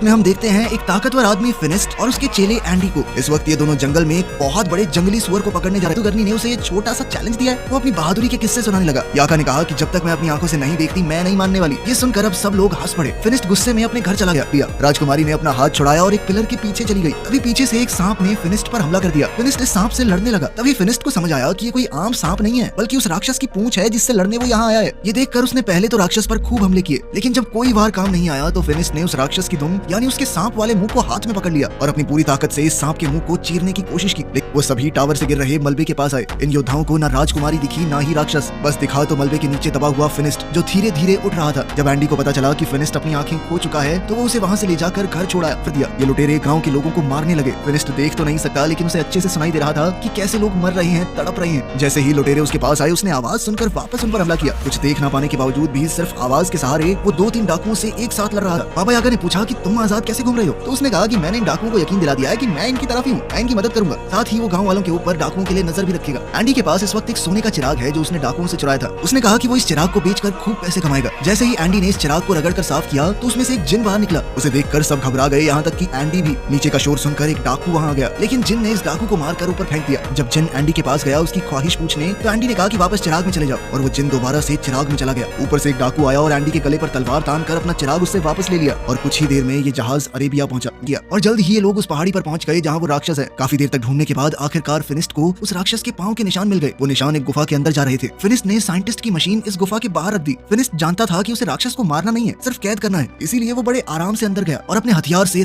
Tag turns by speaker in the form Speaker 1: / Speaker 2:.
Speaker 1: वक्त में हम देखते हैं एक ताकतवर आदमी फिनिस्ट और उसके चेले एंडी को। इस वक्त ये दोनों जंगल में एक बहुत बड़े जंगली सुअर को पकड़ने जा रहे थे। गर्नी ने उसे एक छोटा सा चैलेंज दिया है। वो अपनी बहादुरी के किस्से सुनाने लगा। याका ने कहा कि जब तक मैं अपनी आंखों से नहीं देखती मैं नहीं मानने वाली। ये सुनकर अब सब लोग हंस पड़े। फिनिस्ट गुस्से में अपने घर चला गया। राजकुमारी ने अपना हाथ छुड़ाया और एक पिलर के पीछे चली गई। तभी पीछे से एक सांप ने फिनिस्ट पर हमला कर दिया। फिनिस्ट इस सांप से लड़ने लगा। तभी फिनिस्ट को समझ आया कि ये कोई आम सांप नहीं है बल्कि उस राक्षस की पूंछ है जिससे लड़ने वो यहाँ आया है। ये देखकर उसने पहले तो राक्षस पर खूब हमले किए, लेकिन जब कोई वार काम नहीं आया तो फिनिस्ट ने उस राक्षस की दुम यानी उसके सांप वाले मुंह को हाथ में पकड़ लिया और अपनी पूरी ताकत से इस सांप के मुंह को चीरने की कोशिश की। वो सभी टावर से गिर रहे मलबे के पास आए। इन योद्धाओं को ना राजकुमारी दिखी ना ही राक्षस, बस दिखा तो मलबे के नीचे दबा हुआ फिनिस्ट जो धीरे धीरे उठ रहा था। जब एंडी को पता चला कि फिनिस्ट अपनी आंखें खो चुका है तो वो उसे वहाँ से ले जाकर घर छोड़ा दिया। ये लुटेरे गाँव के लोगों को मारने लगे। फिनिस्ट देख तो नहीं सकता लेकिन उसे अच्छे से सुनाई दे रहा था कि कैसे लोग मर रहे हैं, तड़प रहे हैं। जैसे ही लुटेरे उसके पास आए उसने आवाज सुनकर वापस उन पर हमला किया। कुछ देख ना पाने के बावजूद भी सिर्फ आवाज के सहारे वो 2-3 डाकुओं से एक साथ लड़ रहा था। बाबा यागा ने पूछा कि तुम आजाद कैसे घूम रहे हो? तो उसने कहा कि मैंने इन डाकुओं को यकीन दिला दिया है कि मैं इनकी तरफ ही हूँ, मैं इनकी मदद करूंगा। साथ ही वो गाँव वालों के ऊपर डाकुओं के लिए नजर भी रखेगा। एंडी के पास इस वक्त एक सोने का चिराग है जो उसने डाकुओं से चुराया था। उसने कहा कि वो इस चिराग को बेचकर खूब पैसे कमाएगा। जैसे ही एंडी ने इस चिराग को रगड़ कर साफ किया तो उसमें से एक जिन बाहर निकला। उसे देखकर सब घबरा गए, यहाँ तक कि एंडी भी। नीचे का शोर सुनकर एक डाकू वहाँ आ गया, लेकिन जिन ने इस डाकू को मारकर ऊपर फेंक दिया। जब जिन एंडी के पास गया उसकी ख्वाहिश पूछने तो एंडी ने कहा कि वापस चिराग में चले जाओ, और वो जिन दोबारा से चिराग में चला गया। ऊपर से एक डाकू आया और एंडी के गले पर तलवार तान कर अपना चिराग उससे वापस ले लिया और कुछ ही देर में ये जहाज अरेबिया पहुंचा गया और जल्द ही ये लोग उस पहाड़ी पर पहुंच गए जहां वो राक्षस है। काफी देर तक ढूंढने के बाद आखिरकार फिनिस्ट को उस राक्षस के पांव के निशान मिल गए। वो निशान एक गुफा के अंदर जा रहे थे। फिनिस्ट ने साइंटिस्ट की मशीन इस गुफा के बाहर रख दी। फिनिस्ट जानता था कि उसे राक्षस को मारना नहीं है, सिर्फ कैद करना है, इसीलिए वो बड़े आराम से अंदर गया और अपने हथियार से